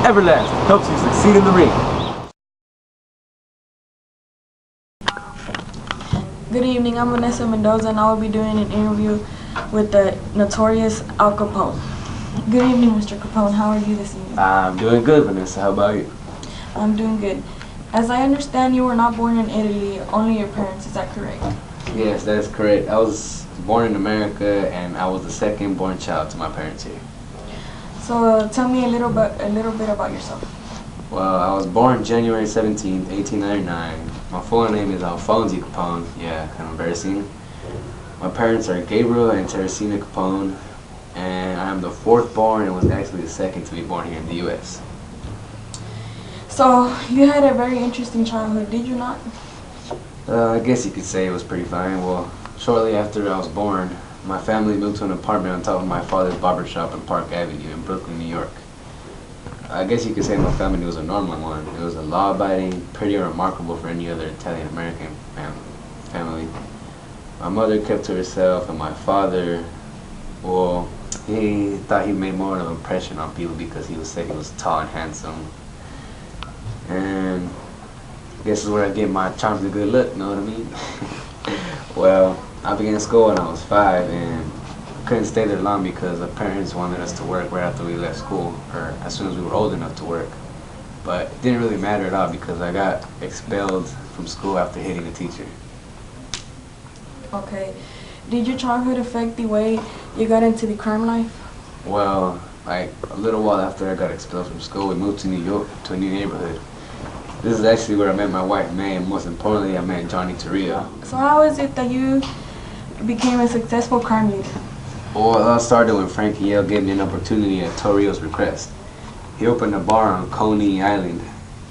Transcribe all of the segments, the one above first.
Everlast helps you succeed in the ring. Good evening, I'm Vanessa Mendoza and I will be doing an interview with the notorious Al Capone. Good evening, Mr. Capone. How are you this evening? I'm doing good, Vanessa. How about you? I'm doing good. As I understand, you were not born in Italy, only your parents. Is that correct? Yes, that is correct. I was born in America and I was the second born child to my parents here. So tell me a little bit about yourself. Well, I was born January 17th, 1899. My full name is Alfonso Capone. Yeah, kind of embarrassing. My parents are Gabriel and Teresina Capone, and I am the fourth born and was actually the second to be born here in the U.S. So you had a very interesting childhood, did you not? I guess you could say it was pretty fine. Well, shortly after I was born, my family moved to an apartment on top of my father's barbershop in Park Avenue in Brooklyn, New York. I guess you could say my family was a normal one. It was a law-abiding, pretty remarkable for any other Italian-American family. My mother kept to herself, and my father, well, he thought he made more of an impression on people because he said he was tall and handsome. And I guess this is where I get my charms and good look, you know what I mean? Well, I began school when I was 5, and I couldn't stay there long because our parents wanted us to work right after we left school, or as soon as we were old enough to work. But it didn't really matter at all because I got expelled from school after hitting a teacher. Okay. Did your childhood affect the way you got into the crime life? Well, like a little while after I got expelled from school, we moved to New York, to a new neighborhood. This is actually where I met my wife, May, and most importantly, I met Johnny Torrio. So how is it that you became a successful crime leader? Well, it all started when Frankie Yale gave me an opportunity at Torrio's request. He opened a bar on Coney Island.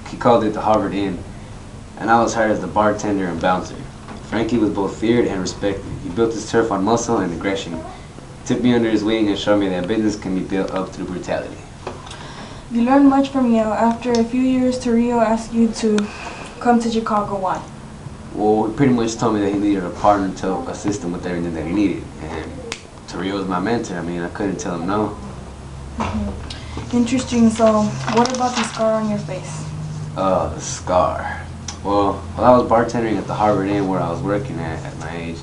He called it the Harvard Inn, and I was hired as the bartender and bouncer. Frankie was both feared and respected. He built his turf on muscle and aggression. He took me under his wing and showed me that business can be built up through brutality. You learned much from Yale. After a few years, Torrio asked you to come to Chicago. Why? Well, he pretty much told me that he needed a partner to assist him with everything that he needed. And Torrio was my mentor. I mean, I couldn't tell him no. Interesting. So, what about the scar on your face? Oh, the scar. Well, while I was bartending at the Harvard Inn where I was working at my age,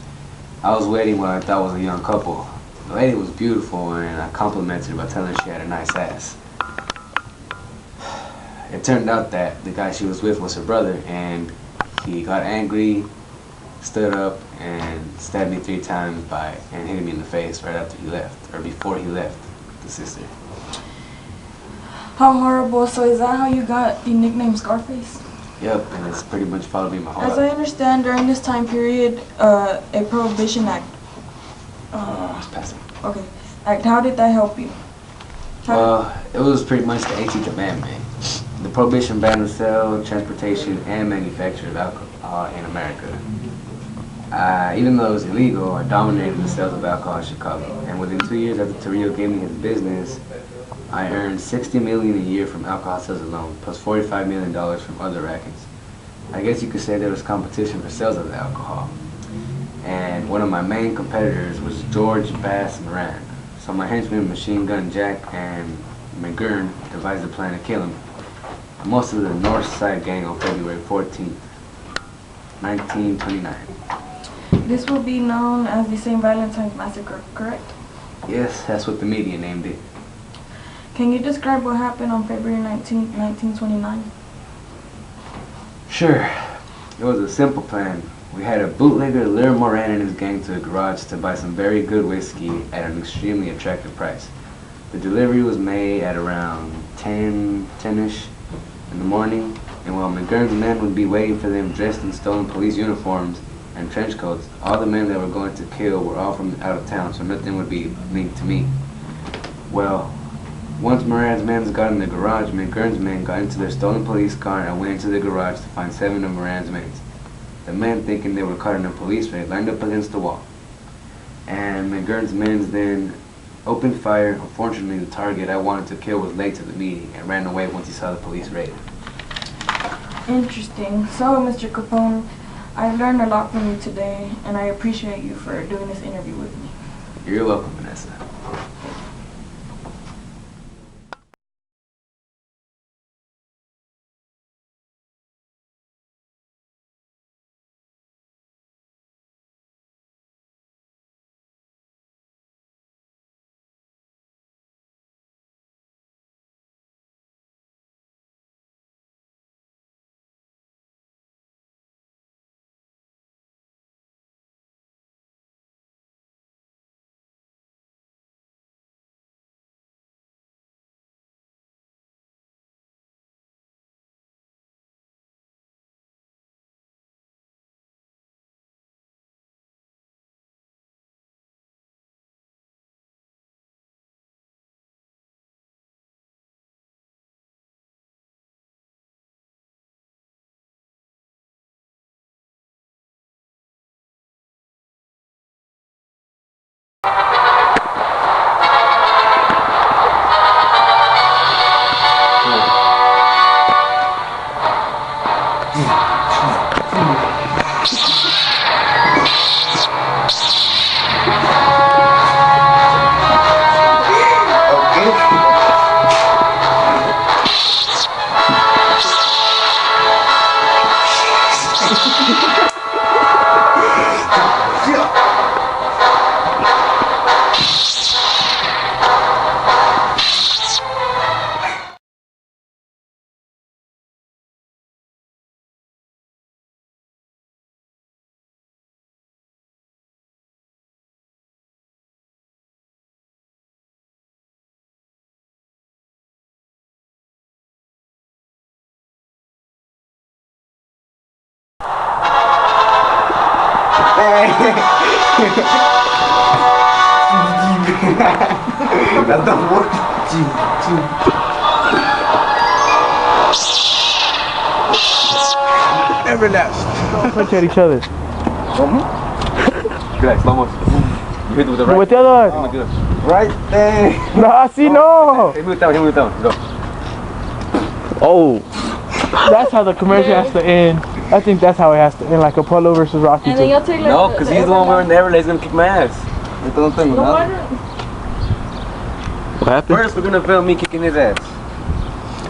I was waiting what I thought was a young couple. The lady was beautiful and I complimented her by telling her she had a nice ass. It turned out that the guy she was with was her brother, and he got angry, stood up, and stabbed me 3 times and hit me in the face right after he left, or before he left, the sister. How horrible. So is that how you got the nickname Scarface? Yep, and it's pretty much followed me my whole life. As I understand, during this time period, a Prohibition Act. It's passing. Okay. Act. How did that help you? Well, it was pretty much the 18th Amendment. The Prohibition banned the sale, transportation, and manufacture of alcohol in America. Even though it was illegal, I dominated the sales of alcohol in Chicago. And within 2 years after Torrio gave me his business, I earned $60 million a year from alcohol sales alone, plus $45 million from other rackets. I guess you could say there was competition for sales of the alcohol. And one of my main competitors was George Bass Moran. So my henchman, Machine Gun Jack, and McGurn devised a plan to kill him. Most of the North Side Gang on February 14th, 1929. This will be known as the St. Valentine's Massacre, correct? Yes, that's what the media named it. Can you describe what happened on February 19th, 1929? Sure. It was a simple plan. We had a bootlegger lure Moran and his gang to a garage to buy some very good whiskey at an extremely attractive price. The delivery was made at around 10-ish in the morning, and while McGurn's men would be waiting for them dressed in stolen police uniforms and trench coats, all the men that were going to kill were all from out of town, so nothing would be linked to me. Well, once Moran's men got in the garage, McGurn's men got into their stolen police car and went into the garage to find 7 of Moran's men. The men, thinking they were caught in a police raid, lined up against the wall. And McGurn's men then opened fire. Unfortunately, the target I wanted to kill was late to the meeting and ran away once he saw the police raid. Interesting. So, Mr. Capone, I learned a lot from you today, and I appreciate you for doing this interview with me. You're welcome, Vanessa. That's the word. Never left. Don't punch at each other. Relax, vamos. You hit with the right. With the other. Oh, good. Right there. No, así no. Hey, move down, go. Oh. That's how the commercial has to end. I think that's how it has to end, like Apollo versus Rocky. And then you'll take like no, because he's the one wearing the Everlay. He's gonna kick my ass. What happened? First, we're gonna film me kicking his ass.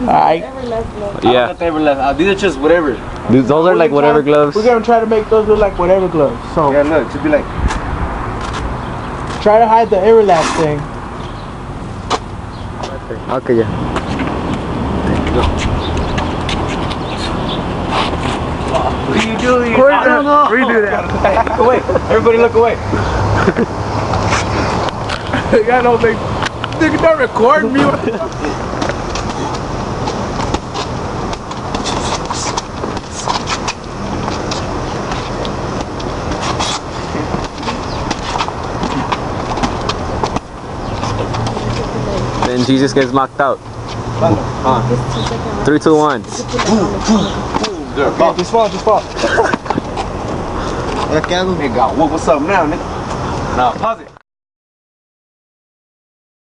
Alright. Yeah. These are just whatever. Those are like whatever gloves. We're gonna try to make those look like whatever gloves. So Yeah, look, should be like. try to hide the Everlast thing. Okay, yeah. What are you doing? Redo that. Look away. Everybody look away. I don't think. Nigga, don't record me. What the fuck? Then Jesus gets knocked out. 3, 2, 1. Just fall. Hey, God, what's up now, nigga? Now, pause it.